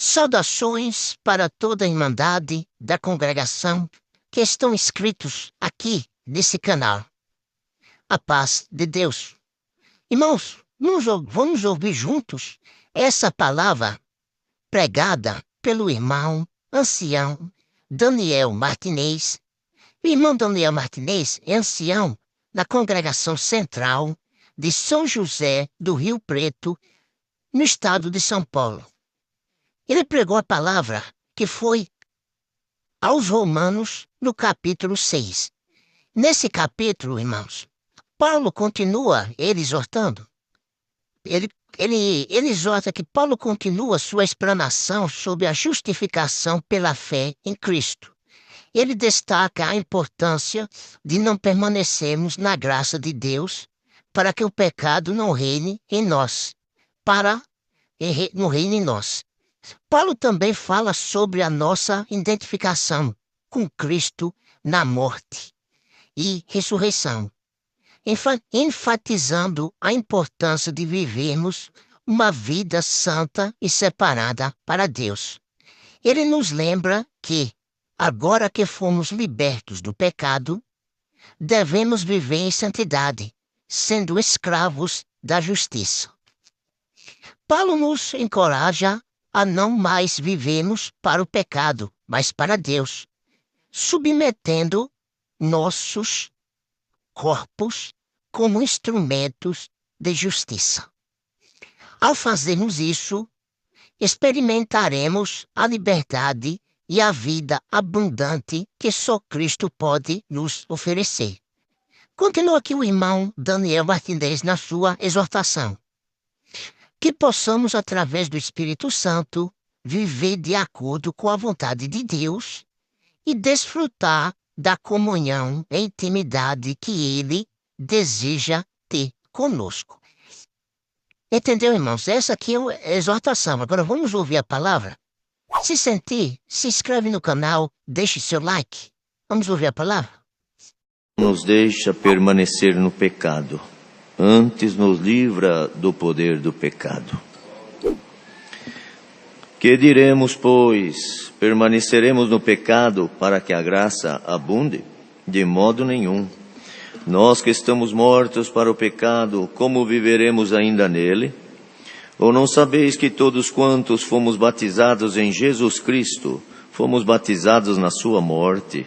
Saudações para toda a Irmandade da congregação que estão inscritos aqui nesse canal. A paz de Deus. Irmãos, vamos ouvir juntos essa palavra pregada pelo irmão ancião Daniel Martinez. O irmão Daniel Martinez é ancião na congregação central de São José do Rio Preto, no estado de São Paulo. Ele pregou a palavra que foi aos Romanos, no capítulo 6. Nesse capítulo, irmãos, Paulo continua ele exortando. Ele exorta que Paulo continua sua explanação sobre a justificação pela fé em Cristo. Ele destaca a importância de não permanecermos na graça de Deus para que o pecado não reine em nós. Não reine em nós. Paulo também fala sobre a nossa identificação com Cristo na morte e ressurreição, enfatizando a importância de vivermos uma vida santa e separada para Deus. Ele nos lembra que, agora que fomos libertos do pecado, devemos viver em santidade, sendo escravos da justiça. Paulo nos encoraja a não mais vivermos para o pecado, mas para Deus, submetendo nossos corpos como instrumentos de justiça. Ao fazermos isso, experimentaremos a liberdade e a vida abundante que só Cristo pode nos oferecer. Continua aqui o irmão Daniel Martinez na sua exortação. Que possamos, através do Espírito Santo, viver de acordo com a vontade de Deus e desfrutar da comunhão e intimidade que Ele deseja ter conosco. Entendeu, irmãos? Essa aqui é a exortação. Agora vamos ouvir a palavra? Se sentir, se inscreve no canal, deixe seu like. Vamos ouvir a palavra? Nos deixa permanecer no pecado. Antes nos livra do poder do pecado. Que diremos, pois? Permaneceremos no pecado para que a graça abunde? De modo nenhum. Nós que estamos mortos para o pecado, como viveremos ainda nele? Ou não sabeis que todos quantos fomos batizados em Jesus Cristo, fomos batizados na sua morte?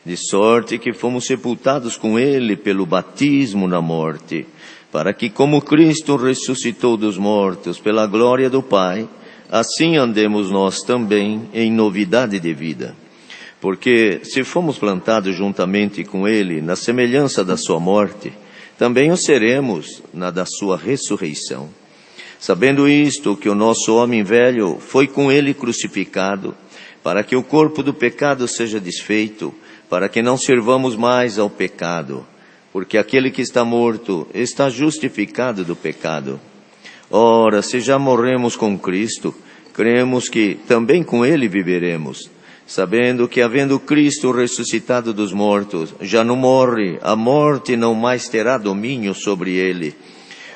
De sorte que fomos sepultados com ele pelo batismo na morte, para que, como Cristo ressuscitou dos mortos pela glória do Pai, assim andemos nós também em novidade de vida. Porque, se fomos plantados juntamente com ele na semelhança da sua morte, também o seremos na da sua ressurreição. Sabendo isto, que o nosso homem velho foi com ele crucificado, para que o corpo do pecado seja desfeito, para que não servamos mais ao pecado, porque aquele que está morto está justificado do pecado. Ora, se já morremos com Cristo, cremos que também com ele viveremos, sabendo que, havendo Cristo ressuscitado dos mortos, já não morre, a morte não mais terá domínio sobre ele.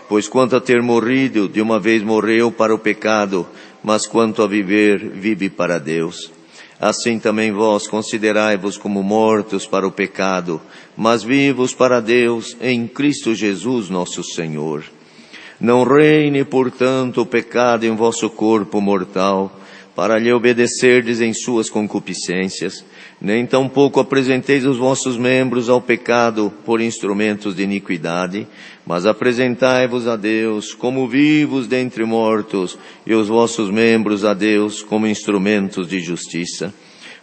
Pois quanto a ter morrido, de uma vez morreu para o pecado, mas quanto a viver, vive para Deus. Assim também vós considerai-vos como mortos para o pecado, mas vivos para Deus em Cristo Jesus nosso Senhor. Não reine, portanto, o pecado em vosso corpo mortal, para lhe obedecerdes em suas concupiscências, nem tampouco apresenteis os vossos membros ao pecado por instrumentos de iniquidade, mas apresentai-vos a Deus como vivos dentre mortos, e os vossos membros a Deus como instrumentos de justiça.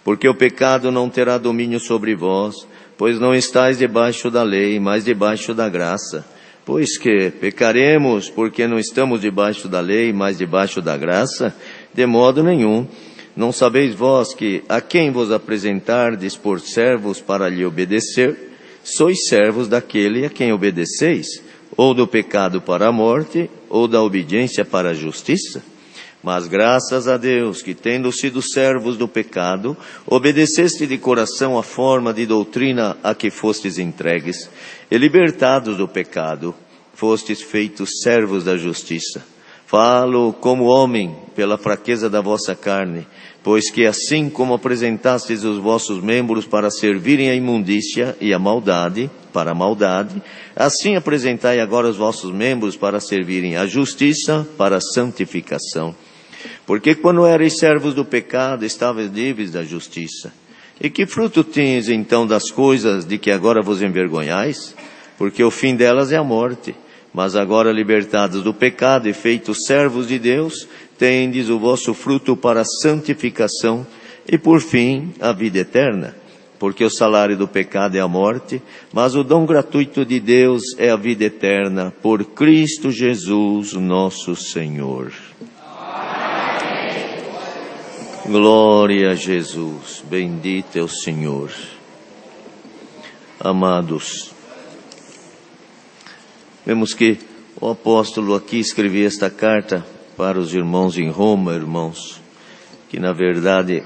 Porque o pecado não terá domínio sobre vós, pois não estáis debaixo da lei, mas debaixo da graça. Pois que pecaremos porque não estamos debaixo da lei, mas debaixo da graça? De modo nenhum. Não sabeis vós que a quem vos apresentardes por servos para lhe obedecer, sois servos daquele a quem obedeceis, ou do pecado para a morte, ou da obediência para a justiça? Mas graças a Deus que, tendo sido servos do pecado, obedeceste de coração a forma de doutrina a que fostes entregues, e libertados do pecado, fostes feitos servos da justiça. Falo como homem, pela fraqueza da vossa carne, pois que assim como apresentastes os vossos membros para servirem à imundícia e à maldade, para a maldade, assim apresentai agora os vossos membros para servirem à justiça, para a santificação. Porque quando erais servos do pecado, estavais livres da justiça. E que fruto tendes então das coisas de que agora vos envergonhais? Porque o fim delas é a morte. Mas agora libertados do pecado e feitos servos de Deus, tendes o vosso fruto para a santificação e por fim a vida eterna. Porque o salário do pecado é a morte, mas o dom gratuito de Deus é a vida eterna, por Cristo Jesus nosso Senhor. Amém. Glória a Jesus, bendito é o Senhor. Amados, vemos que o apóstolo aqui escrevia esta carta para os irmãos em Roma, irmãos, que na verdade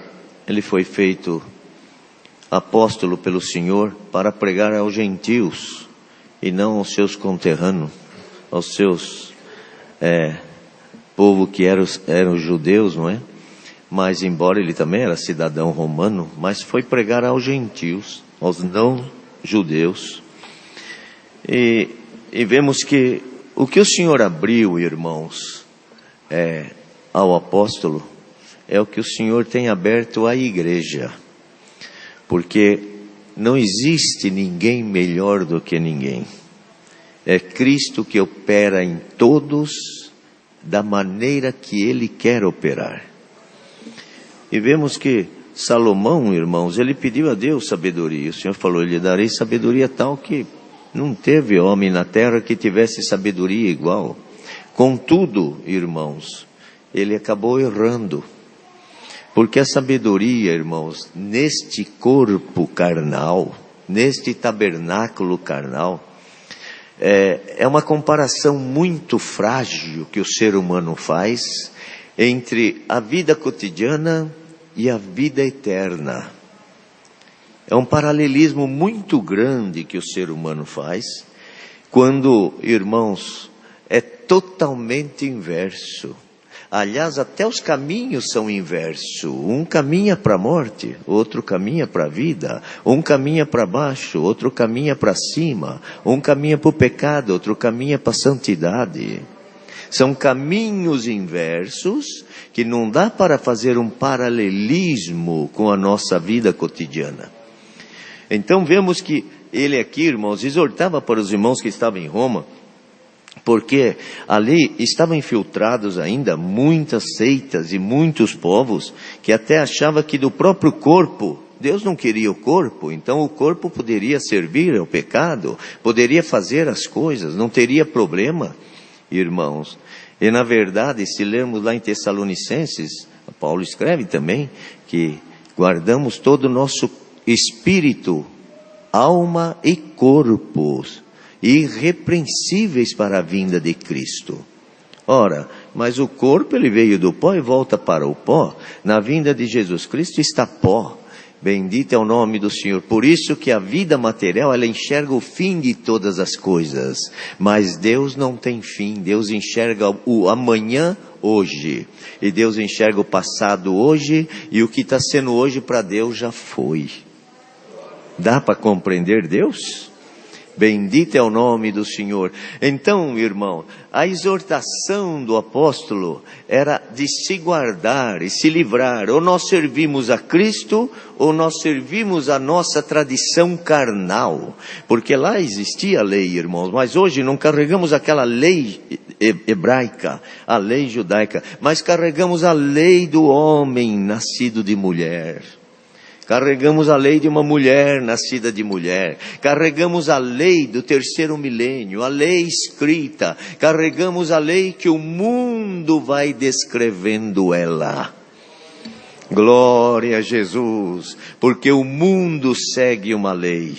ele foi feito apóstolo pelo Senhor para pregar aos gentios e não aos seus conterrâneos, aos seus povo que eram judeus, não é? Mas embora ele também era cidadão romano, mas foi pregar aos gentios, aos não judeus. E vemos que o que o Senhor abriu, irmãos, ao apóstolo, é o que o Senhor tem aberto à igreja. Porque não existe ninguém melhor do que ninguém. É Cristo que opera em todos da maneira que Ele quer operar. E vemos que Salomão, irmãos, ele pediu a Deus sabedoria. O Senhor falou, lhe darei sabedoria tal que não teve homem na terra que tivesse sabedoria igual. Contudo, irmãos, ele acabou errando. Porque a sabedoria, irmãos, neste corpo carnal, neste tabernáculo carnal, é uma comparação muito frágil que o ser humano faz entre a vida cotidiana e a vida eterna. É um paralelismo muito grande que o ser humano faz, quando, irmãos, é totalmente inverso. Aliás, até os caminhos são inversos. Um caminha para a morte, outro caminha para a vida. Um caminha para baixo, outro caminha para cima. Um caminha para o pecado, outro caminha para a santidade. São caminhos inversos que não dá para fazer um paralelismo com a nossa vida cotidiana. Então vemos que ele aqui, irmãos, exortava para os irmãos que estavam em Roma, porque ali estavam infiltrados ainda muitas seitas e muitos povos que até achavam que do próprio corpo, Deus não queria o corpo, então o corpo poderia servir ao pecado, poderia fazer as coisas, não teria problema, irmãos. E na verdade, se lermos lá em Tessalonicenses, Paulo escreve também que guardamos todo o nosso espírito, alma e corpo irrepreensíveis para a vinda de Cristo. Ora, mas o corpo ele veio do pó e volta para o pó. Na vinda de Jesus Cristo está pó. Bendito é o nome do Senhor. Por isso que a vida material, ela enxerga o fim de todas as coisas. Mas Deus não tem fim. Deus enxerga o amanhã hoje. E Deus enxerga o passado hoje. E o que está sendo hoje para Deus já foi. Dá para compreender Deus? Bendito é o nome do Senhor. Então, irmão, a exortação do apóstolo era de se guardar e se livrar. Ou nós servimos a Cristo, ou nós servimos a nossa tradição carnal. Porque lá existia a lei, irmãos, mas hoje não carregamos aquela lei hebraica, a lei judaica, mas carregamos a lei do homem nascido de mulher. Carregamos a lei de uma mulher nascida de mulher. Carregamos a lei do terceiro milênio, a lei escrita. Carregamos a lei que o mundo vai descrevendo ela. Glória a Jesus, porque o mundo segue uma lei.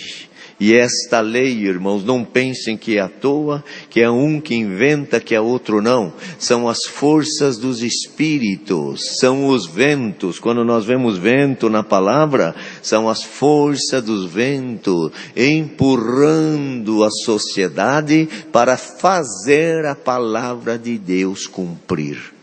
E esta lei, irmãos, não pensem que é à toa, que é um que inventa, que é outro não. São as forças dos espíritos, são os ventos. Quando nós vemos vento na palavra, são as forças dos ventos, empurrando a sociedade para fazer a palavra de Deus cumprir.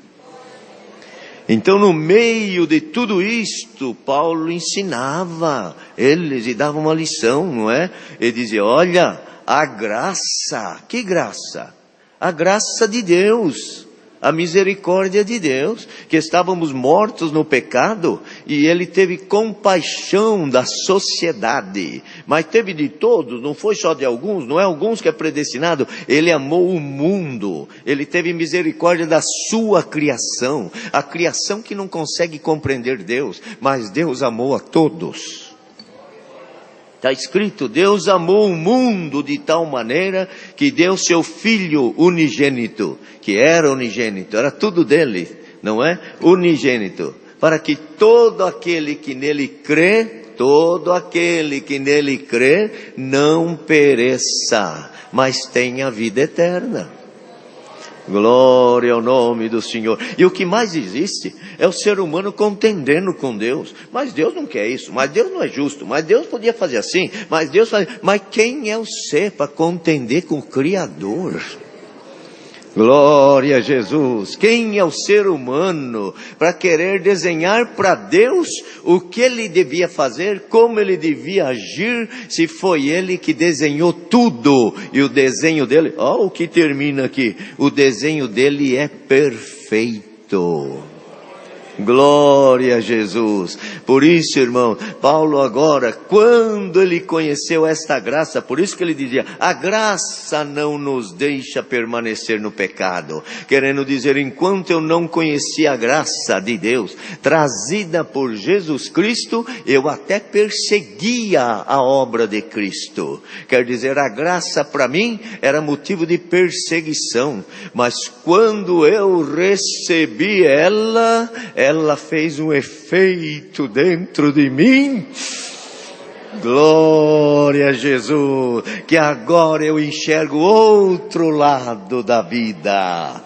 Então, no meio de tudo isto, Paulo ensinava eles e dava uma lição, não é? Ele dizia, olha, a graça, que graça? A graça de Deus, a misericórdia de Deus, que estávamos mortos no pecado, e Ele teve compaixão da sociedade, mas teve de todos, não foi só de alguns, não é alguns que é predestinado, Ele amou o mundo, Ele teve misericórdia da sua criação, a criação que não consegue compreender Deus, mas Deus amou a todos. Está escrito, Deus amou o mundo de tal maneira que deu seu Filho unigênito, que era unigênito, era tudo dele, não é? Unigênito, para que todo aquele que nele crê, não pereça, mas tenha vida eterna. Glória ao nome do Senhor. E o que mais existe é o ser humano contendendo com Deus. Mas Deus não quer isso, mas Deus não é justo, mas Deus podia fazer assim, mas Deus faz. Mas quem é o ser para contender com o Criador? Glória a Jesus. Quem é o ser humano para querer desenhar para Deus o que Ele devia fazer, como Ele devia agir, se foi Ele que desenhou tudo. E o desenho dele, o que termina aqui, o desenho dele é perfeito. Glória a Jesus. Por isso, irmão, Paulo agora, quando ele conheceu esta graça, por isso que ele dizia, a graça não nos deixa permanecer no pecado. Querendo dizer, enquanto eu não conhecia a graça de Deus, trazida por Jesus Cristo, eu até perseguia a obra de Cristo. Quer dizer, a graça para mim era motivo de perseguição. Mas quando eu recebi ela fez um efeito dentro de mim. Glória a Jesus, que agora eu enxergo outro lado da vida.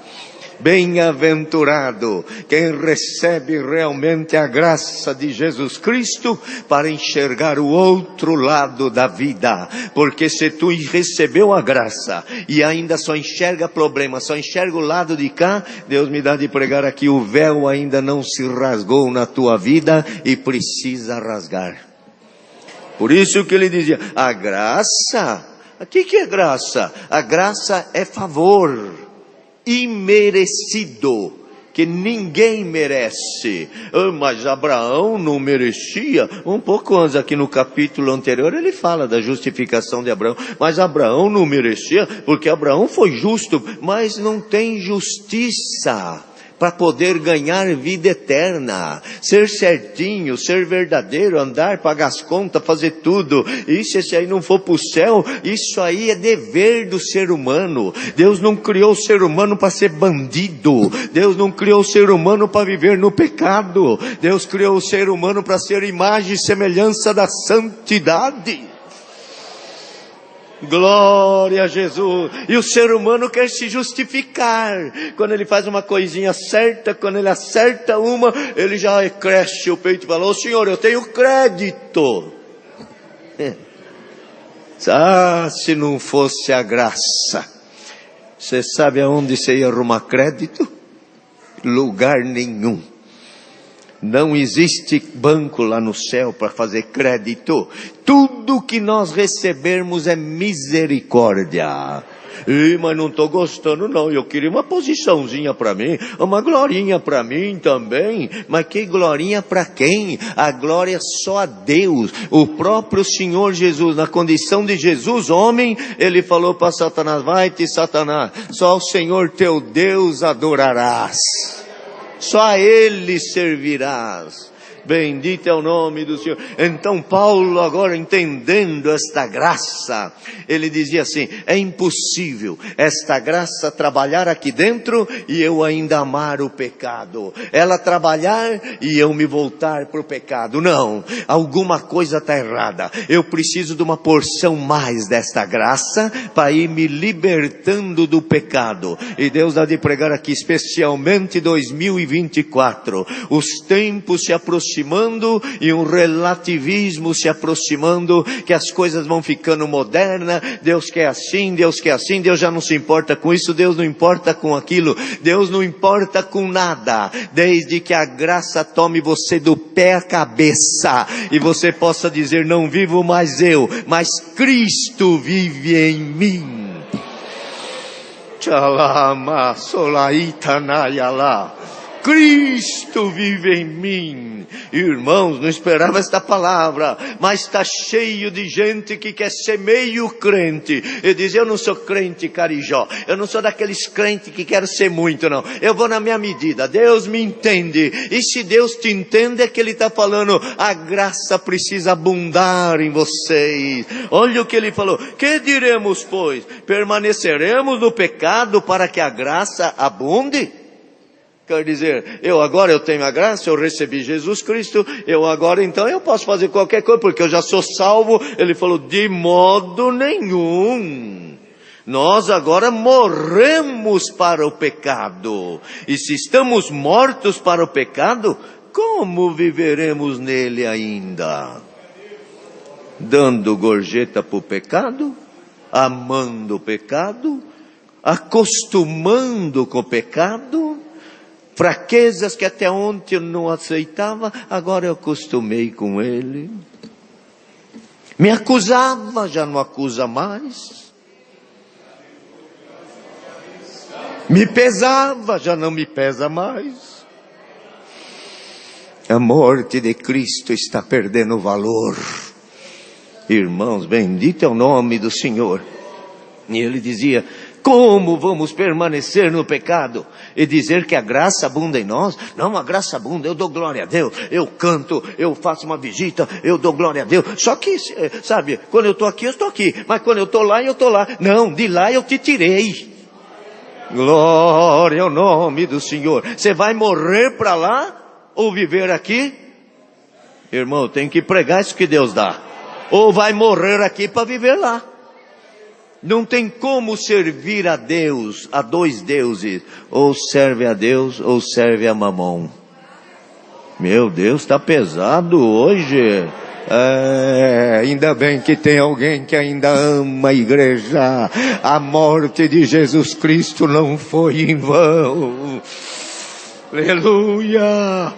Bem-aventurado quem recebe realmente a graça de Jesus Cristo para enxergar o outro lado da vida. Porque se tu recebeu a graça e ainda só enxerga problema, só enxerga o lado de cá, Deus me dá de pregar aqui, o véu ainda não se rasgou na tua vida e precisa rasgar. Por isso que ele dizia, a graça, o que é graça? A graça é favor imerecido, que ninguém merece. Mas Abraão não merecia. Um pouco antes, aqui no capítulo anterior, ele fala da justificação de Abraão. Mas Abraão não merecia, porque Abraão foi justo, mas não tem justiça para poder ganhar vida eterna, ser certinho, ser verdadeiro, andar, pagar as contas, fazer tudo. E se esse aí não for para o céu, isso aí é dever do ser humano. Deus não criou o ser humano para ser bandido. Deus não criou o ser humano para viver no pecado. Deus criou o ser humano para ser imagem e semelhança da santidade. Glória a Jesus. E o ser humano quer se justificar. Quando ele faz uma coisinha certa, quando ele acerta uma, ele já cresce o peito e fala, ô Senhor, eu tenho crédito. Se não fosse a graça, você sabe aonde você ia arrumar crédito? Lugar nenhum. Não existe banco lá no céu para fazer crédito. Tudo que nós recebermos é misericórdia. Mas não estou gostando não, eu queria uma posiçãozinha para mim, uma glorinha para mim também. Mas que glorinha para quem? A glória é só a Deus. O próprio Senhor Jesus, na condição de Jesus, homem, ele falou para Satanás, vai-te Satanás, só o Senhor teu Deus adorarás. Só a Ele servirás. Bendito é o nome do Senhor. Então Paulo, agora entendendo esta graça, ele dizia assim: é impossível esta graça trabalhar aqui dentro e eu ainda amar o pecado, ela trabalhar e eu me voltar para o pecado. Não, alguma coisa está errada. Eu preciso de uma porção mais desta graça para ir me libertando do pecado. E Deus dá de pregar aqui especialmente 2024, os tempos se aproximando e um relativismo se aproximando, que as coisas vão ficando modernas. Deus quer assim, Deus quer assim, Deus já não se importa com isso, Deus não importa com aquilo, Deus não importa com nada, desde que a graça tome você do pé à cabeça e você possa dizer: não vivo mais eu, mas Cristo vive em mim. Tchalama solaitanayala. Cristo vive em mim. Irmãos, não esperava esta palavra, mas está cheio de gente que quer ser meio crente e diz: eu não sou crente carijó, eu não sou daqueles crentes que quero ser muito, não, eu vou na minha medida, Deus me entende. E se Deus te entende, é que Ele está falando: a graça precisa abundar em vocês. Olha o que Ele falou: que diremos, pois? Permaneceremos no pecado para que a graça abunde? Quer dizer, eu tenho a graça, eu recebi Jesus Cristo, então eu posso fazer qualquer coisa, porque eu já sou salvo. Ele falou: de modo nenhum. Nós agora morremos para o pecado. E se estamos mortos para o pecado, como viveremos nele ainda? Dando gorjeta para o pecado, amando o pecado, acostumando com o pecado. Fraquezas que até ontem eu não aceitava, agora eu acostumei com ele. Me acusava, já não acusa mais. Me pesava, já não me pesa mais. A morte de Cristo está perdendo valor. Irmãos, bendito é o nome do Senhor. E ele dizia: como vamos permanecer no pecado e dizer que a graça abunda em nós? Não, a graça abunda, eu dou glória a Deus, eu canto, eu faço uma visita, eu dou glória a Deus. Só que, sabe, quando eu estou aqui, eu estou aqui. Mas quando eu estou lá, eu estou lá. Não, de lá eu te tirei. Glória ao nome do Senhor. Você vai morrer para lá ou viver aqui? Irmão, tem que pregar isso que Deus dá. Ou vai morrer aqui para viver lá. Não tem como servir a Deus, a dois deuses. Ou serve a Deus, ou serve a Mamon. Meu Deus, está pesado hoje. Ainda bem que tem alguém que ainda ama a igreja. A morte de Jesus Cristo não foi em vão. Aleluia.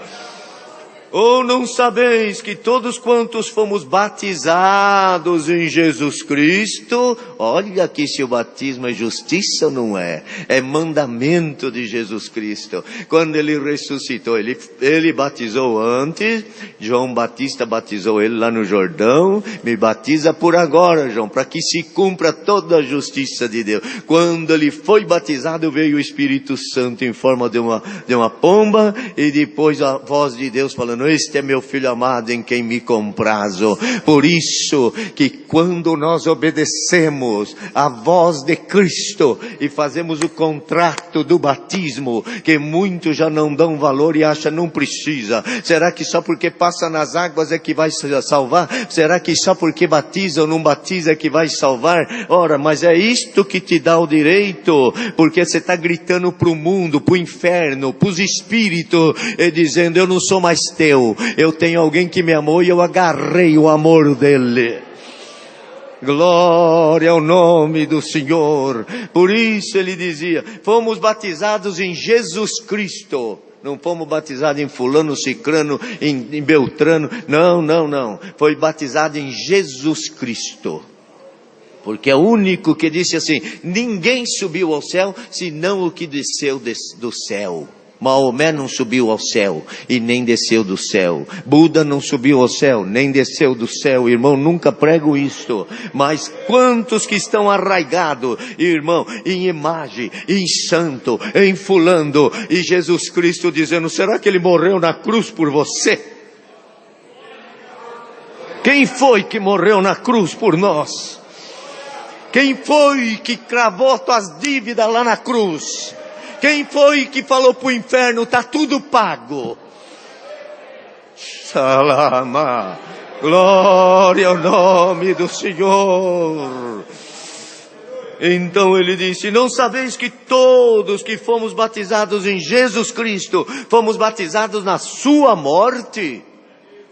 Ou não sabeis que todos quantos fomos batizados em Jesus Cristo, olha aqui se o batismo é justiça ou não é, é mandamento de Jesus Cristo. Quando ele ressuscitou, ele batizou antes, João Batista batizou ele lá no Jordão, me batiza por agora, João, para que se cumpra toda a justiça de Deus. Quando ele foi batizado, veio o Espírito Santo em forma de uma pomba, e depois a voz de Deus falando: este é meu filho amado em quem me comprazo. Por isso que quando nós obedecemos a voz de Cristo e fazemos o contrato do batismo, que muitos já não dão valor e acham não precisa. Será que só porque passa nas águas é que vai salvar? Será que só porque batiza ou não batiza é que vai salvar? Ora, mas é isto que te dá o direito, porque você está gritando para o mundo, para o inferno, para os espíritos, e dizendo: eu não sou mais teu. Eu tenho alguém que me amou e eu agarrei o amor dele. Glória ao nome do Senhor. Por isso ele dizia: fomos batizados em Jesus Cristo. Não fomos batizados em fulano, cicrano, em beltrano. Não. Foi batizado em Jesus Cristo. Porque é o único que disse assim: ninguém subiu ao céu, senão o que desceu do céu. Maomé não subiu ao céu e nem desceu do céu. Buda não subiu ao céu, nem desceu do céu. Irmão, nunca prego isto. Mas quantos que estão arraigados, irmão, em imagem, em santo, em fulano, e Jesus Cristo dizendo: será que ele morreu na cruz por você? Quem foi que morreu na cruz por nós? Quem foi que cravou tuas dívidas lá na cruz? Quem foi que falou para o inferno, está tudo pago? Salama, glória ao nome do Senhor. Então ele disse, não sabeis que todos que fomos batizados em Jesus Cristo, fomos batizados na sua morte?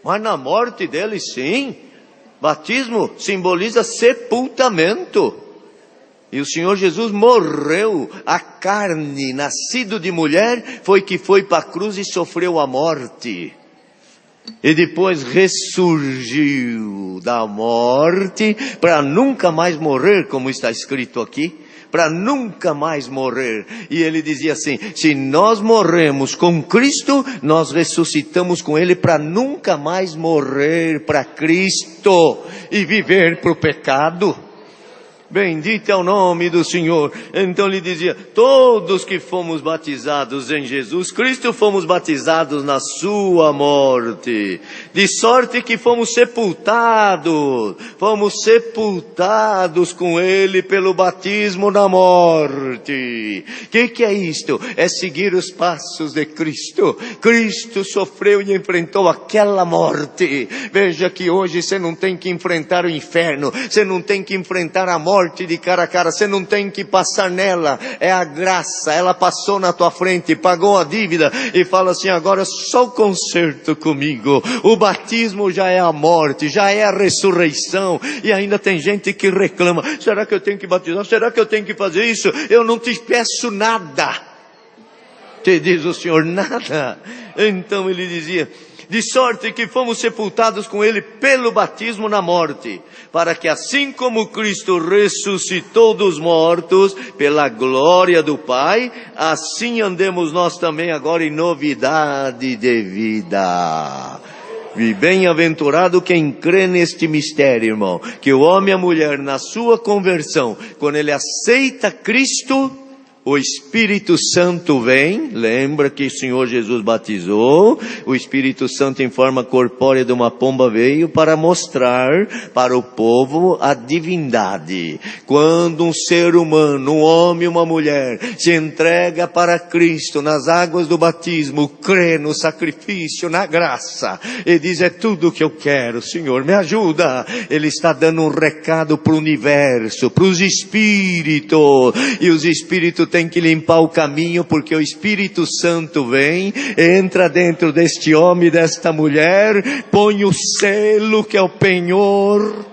Mas na morte dele, sim. Batismo simboliza sepultamento. E o Senhor Jesus morreu. A carne, nascido de mulher, foi que foi para a cruz e sofreu a morte. E depois ressurgiu da morte para nunca mais morrer, como está escrito aqui. Para nunca mais morrer. E ele dizia assim, se nós morremos com Cristo, nós ressuscitamos com Ele para nunca mais morrer para Cristo e viver para o pecado. Bendito é o nome do Senhor. Então ele dizia, todos que fomos batizados em Jesus Cristo, fomos batizados na sua morte. De sorte que fomos sepultados com Ele pelo batismo na morte. Que é isto? É seguir os passos de Cristo. Cristo sofreu e enfrentou aquela morte. Veja que hoje você não tem que enfrentar o inferno, você não tem que enfrentar a morte de cara a cara, você não tem que passar nela, é a graça, ela passou na tua frente, pagou a dívida e fala assim, agora só o conserto comigo. O batismo já é a morte, já é a ressurreição. E ainda tem gente que reclama, será que eu tenho que batizar? Será que eu tenho que fazer isso? Eu não te peço nada, te diz o Senhor, nada. Então ele dizia, de sorte que fomos sepultados com Ele pelo batismo na morte, para que assim como Cristo ressuscitou dos mortos pela glória do Pai, assim andemos nós também agora em novidade de vida. E bem-aventurado quem crê neste mistério, irmão, que o homem e a mulher na sua conversão, quando ele aceita Cristo, o Espírito Santo vem, lembra que o Senhor Jesus batizou, o Espírito Santo em forma corpórea de uma pomba veio para mostrar para o povo a divindade. Quando um ser humano, um homem e uma mulher, se entrega para Cristo nas águas do batismo, crê no sacrifício, na graça, e diz, é tudo o que eu quero, Senhor, me ajuda. Ele está dando um recado para o universo, para os espíritos, e os espíritos tem que limpar o caminho, porque o Espírito Santo vem, entra dentro deste homem e desta mulher, põe o selo que é o penhor.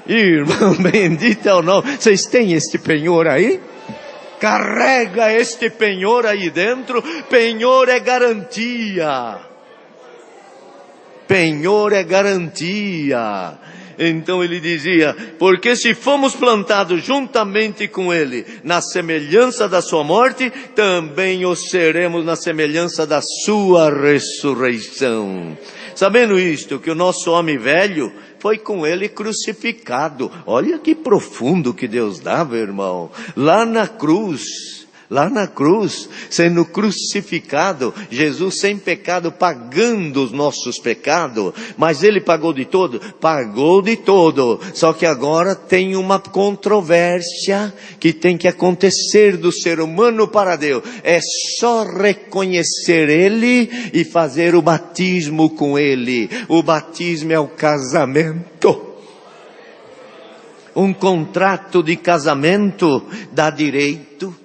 Irmão, bendito é o nome. Vocês têm este penhor aí? Carrega este penhor aí dentro. Penhor é garantia. Penhor é garantia. Então ele dizia, porque se fomos plantados juntamente com Ele, na semelhança da sua morte, também o seremos na semelhança da sua ressurreição. Sabendo isto, que o nosso homem velho foi com Ele crucificado. Olha que profundo que Deus dava, irmão. Lá na cruz, sendo crucificado, Jesus sem pecado, pagando os nossos pecados, mas Ele pagou de todo, só que agora tem uma controvérsia que tem que acontecer do ser humano para Deus, é só reconhecer Ele e fazer o batismo com Ele. O batismo é o casamento. Um contrato de casamento dá direito.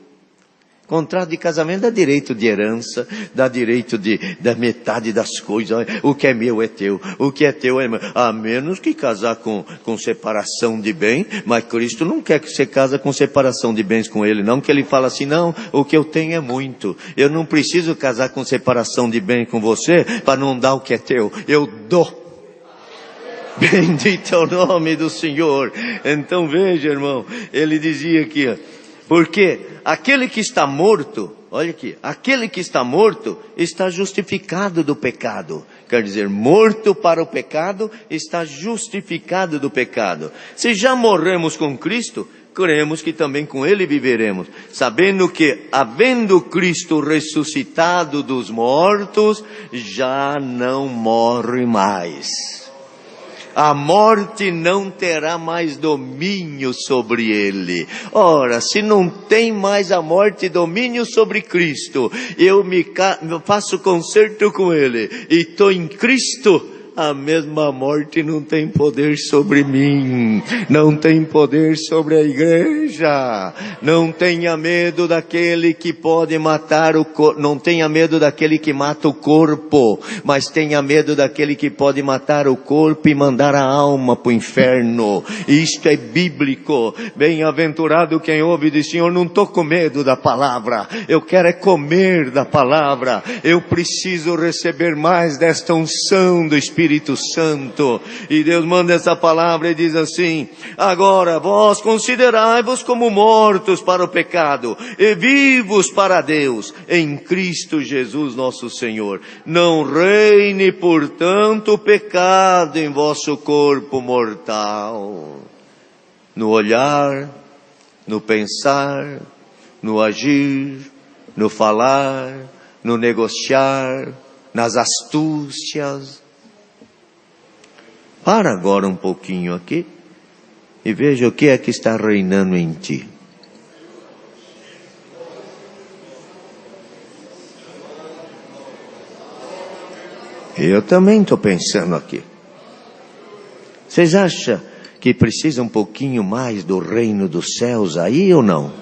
Contrato de casamento dá direito de herança, dá direito da metade das coisas. O que é meu é teu, o que é teu é meu. A menos que casar com separação de bem, mas Cristo não quer que você casa com separação de bens com Ele, não, que Ele fala assim, não, o que eu tenho é muito. Eu não preciso casar com separação de bem com você, para não dar o que é teu, eu dou. Bendito é o nome do Senhor. Então veja, irmão, ele dizia aqui, porque aquele que está morto, olha aqui, aquele que está morto está justificado do pecado. Quer dizer, morto para o pecado, está justificado do pecado. Se já morremos com Cristo, cremos que também com Ele viveremos, sabendo que, havendo Cristo ressuscitado dos mortos, já não morre mais. a morte não terá mais domínio sobre ele. Ora, se não tem mais a morte domínio sobre Cristo, eu faço concerto com ele e estou em Cristo, a mesma morte não tem poder sobre mim, não tem poder sobre a igreja. Não tenha medo daquele que pode matar o corpo, não tenha medo daquele que mata o corpo, mas tenha medo daquele que pode matar o corpo e mandar a alma para o inferno. Isto é bíblico. Bem-aventurado quem ouve e diz: Senhor, não estou com medo da palavra, eu quero é comer da palavra, eu preciso receber mais desta unção do Espírito Santo. E Deus manda essa palavra e diz assim: agora vós considerai-vos como mortos para o pecado e vivos para Deus em Cristo Jesus nosso Senhor. Não reine, portanto, o pecado em vosso corpo mortal, no olhar, no pensar, no agir, no falar, no negociar, nas astúcias. Para agora um pouquinho aqui e veja o que é que está reinando em ti. Eu também estou pensando aqui. Vocês acham que precisa um pouquinho mais do reino dos céus aí ou não?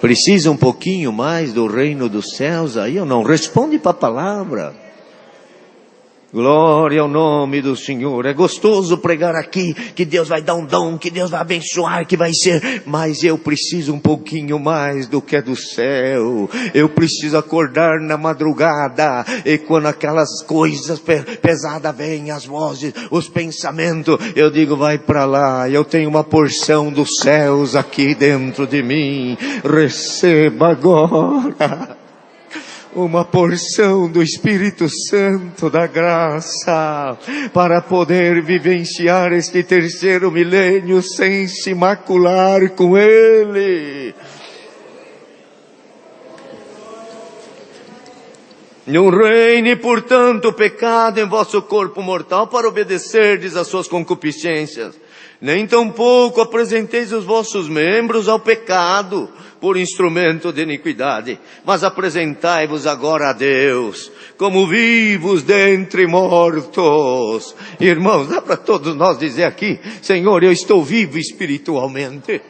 Precisa um pouquinho mais do reino dos céus aí ou não? Responde para a palavra. Glória ao nome do Senhor. É gostoso pregar aqui que Deus vai dar um dom, que Deus vai abençoar, que vai ser. Mas eu preciso um pouquinho mais do que é do céu. Eu preciso acordar na madrugada e quando aquelas coisas pesadas vêm, as vozes, os pensamentos, eu digo: vai para lá. Eu tenho uma porção dos céus aqui dentro de mim. Receba agora uma porção do Espírito Santo da graça, para poder vivenciar este terceiro milênio sem se macular com ele. Não reine, portanto, o pecado em vosso corpo mortal para obedecerdes às suas concupiscências. Nem tampouco apresenteis os vossos membros ao pecado por instrumento de iniquidade, mas apresentai-vos agora a Deus como vivos dentre mortos. Irmãos, dá para todos nós dizer aqui: Senhor, eu estou vivo espiritualmente.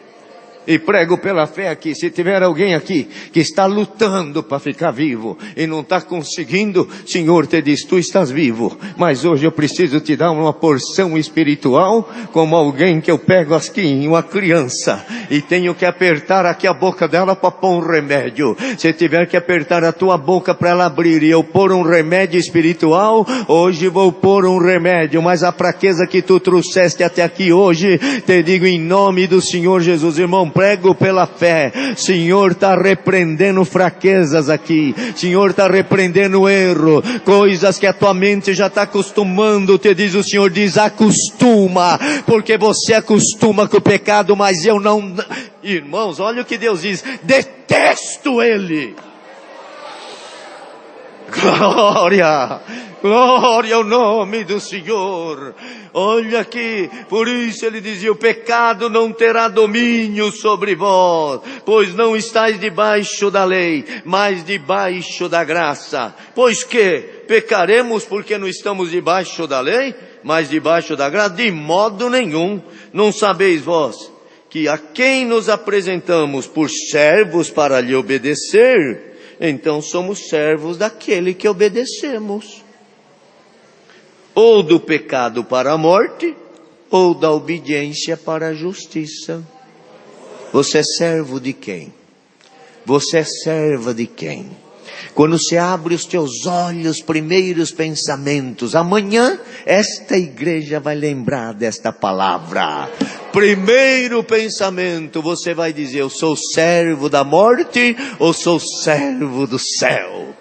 E prego pela fé aqui. Se tiver alguém aqui que está lutando para ficar vivo e não está conseguindo, Senhor te diz: tu estás vivo, mas hoje eu preciso te dar uma porção espiritual, como alguém que eu pego aqui, uma criança, e tenho que apertar aqui a boca dela para pôr um remédio. Se tiver que apertar a tua boca para ela abrir e eu pôr um remédio espiritual, hoje vou pôr um remédio. Mas a fraqueza que tu trouxeste até aqui hoje, te digo em nome do Senhor Jesus, irmão, prego pela fé. Senhor está repreendendo fraquezas aqui. Senhor está repreendendo erro, coisas que a tua mente já está acostumando. Te diz o Senhor, desacostuma, porque você acostuma com o pecado, mas eu não. Irmãos, olha o que Deus diz: detesto ele. Glória, glória ao nome do Senhor. Olha aqui, por isso ele dizia: o pecado não terá domínio sobre vós, pois não estáis debaixo da lei, mas debaixo da graça. Pois que pecaremos porque não estamos debaixo da lei, mas debaixo da graça? De modo nenhum. Não sabeis vós que a quem nos apresentamos por servos para lhe obedecer, então somos servos daquele que obedecemos, ou do pecado para a morte, ou da obediência para a justiça. Você é servo de quem? Você é serva de quem? Quando você abre os teus olhos, primeiros pensamentos, amanhã esta igreja vai lembrar desta palavra. Primeiro pensamento, você vai dizer: eu sou servo da morte ou sou servo do céu?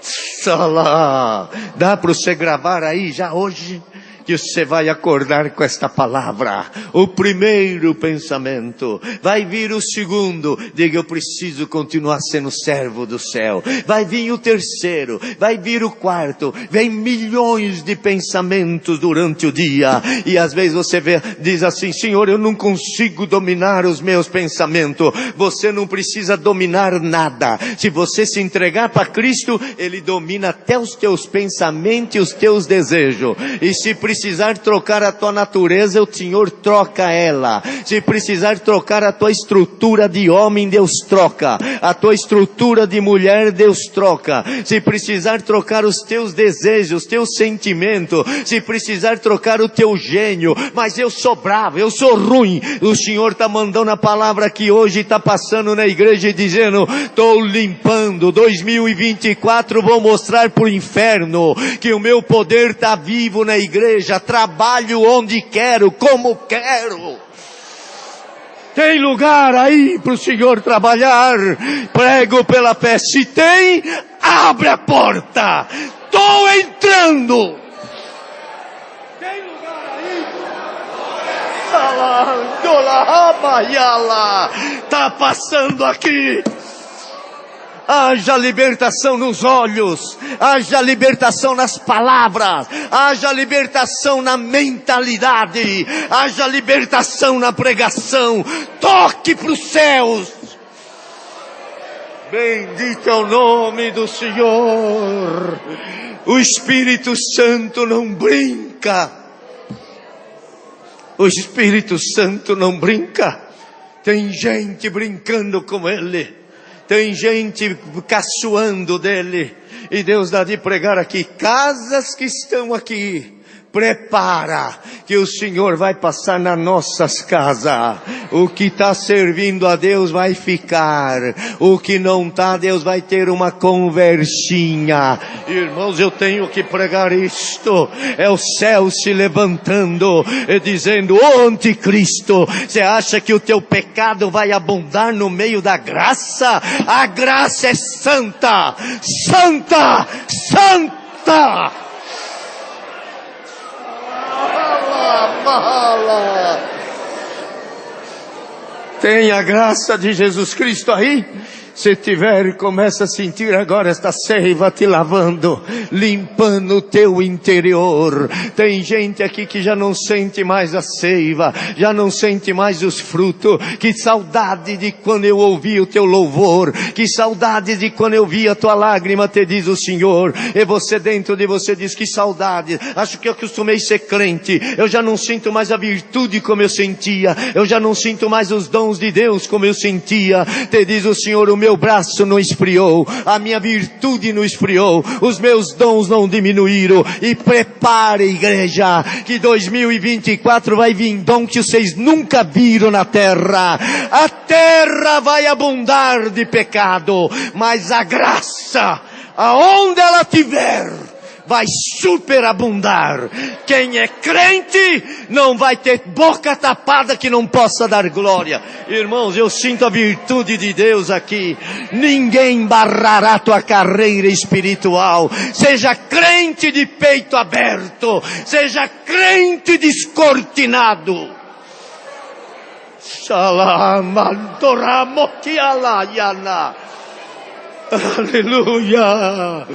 Salá. Dá para você gravar aí já hoje? que você vai acordar com esta palavra. O primeiro pensamento. Vai vir o segundo. Diga, eu preciso continuar sendo servo do céu. Vai vir o terceiro. Vai vir o quarto. Vem milhões de pensamentos durante o dia. E às vezes você diz assim, Senhor, eu não consigo dominar os meus pensamentos. Você não precisa dominar nada. Se você se entregar para Cristo, Ele domina até os teus pensamentos e os teus desejos. E se precisar trocar a tua natureza, o Senhor troca ela. Se precisar trocar a tua estrutura de homem, Deus troca. A tua estrutura de mulher, Deus troca. Se precisar trocar os teus desejos, os teus sentimentos, se precisar trocar o teu gênio, mas eu sou bravo, eu sou ruim. O Senhor está mandando a palavra que hoje está passando na igreja e dizendo, estou limpando, 2024 vou mostrar para o inferno que o meu poder está vivo na igreja, trabalho onde quero, como quero. Tem lugar aí para o Senhor trabalhar? Prego pela fé. Se tem, abre a porta. Estou entrando. Tem lugar aí? Está passando aqui. Haja libertação nos olhos, haja libertação nas palavras, haja libertação na mentalidade, haja libertação na pregação. Toque para os céus. Bendito é o nome do Senhor. O Espírito Santo não brinca. O Espírito Santo não brinca. Tem gente brincando com Ele. Tem gente caçoando dele. E Deus dá de pregar aqui. Casas que estão aqui. Prepara, que o Senhor vai passar nas nossas casas. O que está servindo a Deus vai ficar. O que não está, Deus vai ter uma conversinha. Irmãos, eu tenho que pregar isto. É o céu se levantando e dizendo, ô anticristo, você acha que o teu pecado vai abundar no meio da graça? A graça é santa, santa, santa. Tem a graça de Jesus Cristo aí? Se tiver, começa a sentir agora esta seiva te lavando, limpando o teu interior. Tem gente aqui que já não sente mais a seiva, já não sente mais os frutos. Que saudade de quando eu ouvi o teu louvor, que saudade de quando eu vi a tua lágrima, te diz o Senhor. E você dentro de você diz, que saudade, acho que eu acostumei ser crente, eu já não sinto mais a virtude como eu sentia, eu já não sinto mais os dons de Deus como eu sentia. Te diz o Senhor, o meu braço não esfriou, a minha virtude não esfriou, os meus dons não diminuíram. E prepare, igreja, que 2024 vai vir dom que vocês nunca viram na terra. A terra vai abundar de pecado, mas a graça, aonde ela tiver, vai superabundar. Quem é crente não vai ter boca tapada que não possa dar glória. Irmãos, eu sinto a virtude de Deus aqui. Ninguém barrará tua carreira espiritual. Seja crente de peito aberto, seja crente descortinado. Aleluia.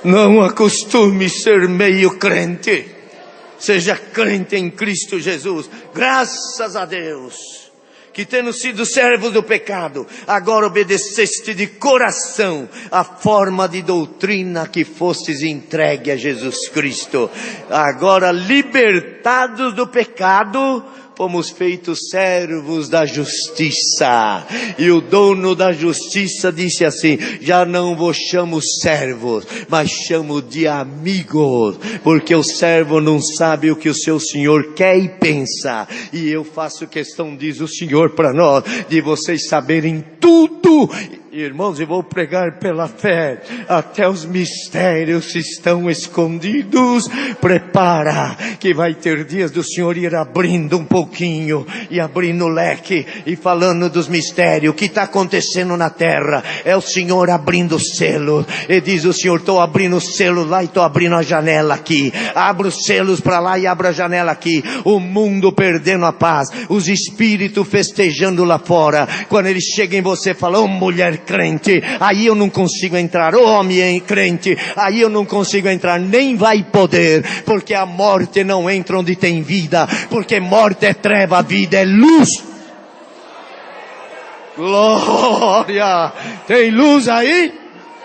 Não acostume ser meio crente. Seja crente em Cristo Jesus. Graças a Deus, que tendo sido servos do pecado, agora obedeceste de coração a forma de doutrina que fostes entregue a Jesus Cristo. Agora libertados do pecado, fomos feitos servos da justiça. E o dono da justiça disse assim, já não vos chamo servos, mas chamo de amigos, porque o servo não sabe o que o seu senhor quer e pensa. E eu faço questão, diz o Senhor para nós, de vocês saberem tudo Irmãos, eu vou pregar pela fé. Até os mistérios que estão escondidos. Prepara, que vai ter dias do Senhor ir abrindo um pouquinho, e abrindo o leque, e falando dos mistérios. O que está acontecendo na terra? É o Senhor abrindo o selo. E diz o Senhor, estou abrindo o selo lá e estou abrindo a janela aqui. Abra os selos para lá e abra a janela aqui. O mundo perdendo a paz, os espíritos festejando lá fora. Quando eles chegam em você, falam, oh, mulher crente, aí eu não consigo entrar. Ô homem crente, aí eu não consigo entrar. Nem vai poder, porque a morte não entra onde tem vida, porque morte é treva, vida é luz. Glória! Tem luz aí?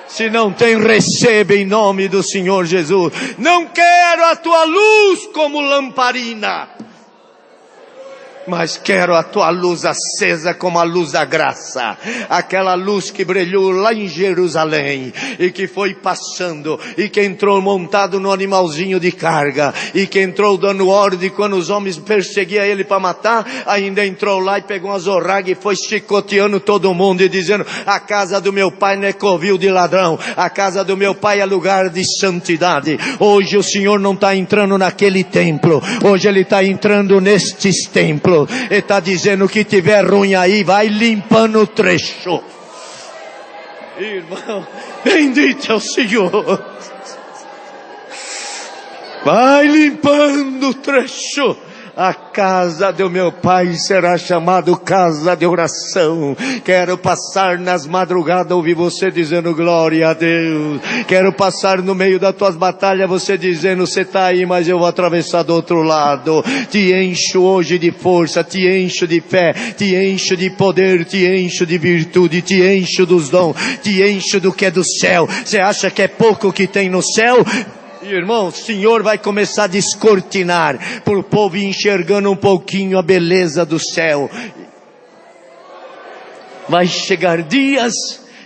Se não tem, receba em nome do Senhor Jesus. Não quero a tua luz como lamparina, mas quero a tua luz acesa como a luz da graça. Aquela luz que brilhou lá em Jerusalém, e que foi passando, e que entrou montado no animalzinho de carga, e que entrou dando ordem quando os homens perseguiam ele para matar. Ainda entrou lá e pegou uma zorraga e foi chicoteando todo mundo, e dizendo, a casa do meu pai não é covil de ladrão, a casa do meu pai é lugar de santidade. Hoje o Senhor não está entrando naquele templo, hoje Ele está entrando nestes templos. Ele está dizendo que tiver ruim aí, vai limpando o trecho. Irmão, bendito é o Senhor. Vai limpando o trecho. A casa do meu pai será chamada casa de oração. Quero passar nas madrugadas ouvir você dizendo glória a Deus. Quero passar no meio das tuas batalhas você dizendo, você está aí, mas eu vou atravessar do outro lado. Te encho hoje de força, te encho de fé, te encho de poder, te encho de virtude, te encho dos dons, te encho do que é do céu. Você acha que é pouco o que tem no céu? Irmão, o Senhor vai começar a descortinar, para o povo enxergando um pouquinho a beleza do céu. Vai chegar dias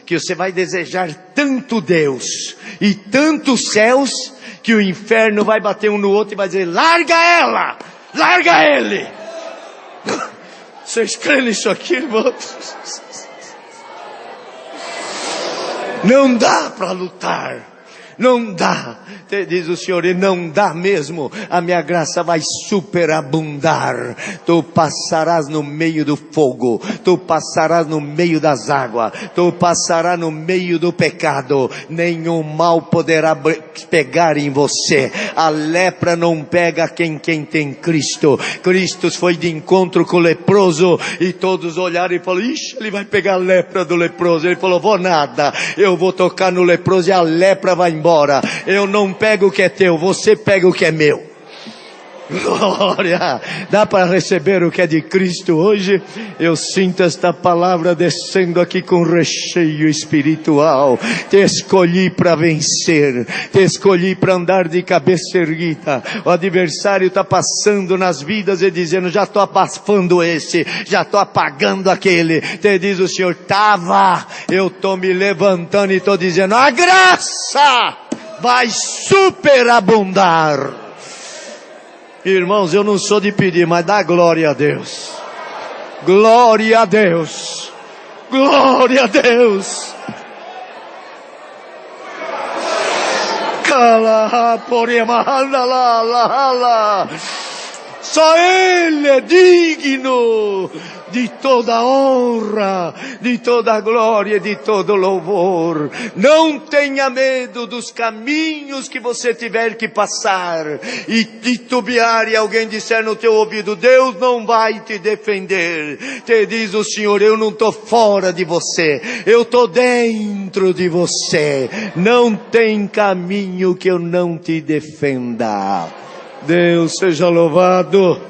que você vai desejar tanto Deus e tantos céus, que o inferno vai bater um no outro e vai dizer, larga ela, larga ele. Vocês creem nisso aqui, irmãos? Não dá para lutar. Não dá, diz o Senhor, e não dá mesmo. A minha graça vai superabundar. Tu passarás no meio do fogo, tu passarás no meio das águas, tu passarás no meio do pecado. Nenhum mal poderá pegar em você. A lepra não pega quem tem Cristo. Cristo foi de encontro com o leproso, e todos olharam e falaram, ixi, ele vai pegar a lepra do leproso. Ele falou, vou nada, eu vou tocar no leproso e a lepra vai embora. Eu não pego o que é teu, você pega o que é meu. Glória! Dá para receber o que é de Cristo hoje? Eu sinto esta palavra descendo aqui com recheio espiritual. Te escolhi para vencer, te escolhi para andar de cabeça erguida. O adversário está passando nas vidas e dizendo, já estou abafando esse, já estou apagando aquele. Te diz o Senhor, eu estou me levantando e estou dizendo, a graça vai superabundar. Irmãos, eu não sou de pedir, mas dá glória a Deus. Glória a Deus. Glória a Deus. Só Ele é digno de toda honra, de toda glória, de todo louvor. Não tenha medo dos caminhos que você tiver que passar, e titubear e alguém disser no teu ouvido, Deus não vai te defender. Te diz o Senhor, eu não estou fora de você, eu estou dentro de você. Não tem caminho que eu não te defenda. Deus seja louvado.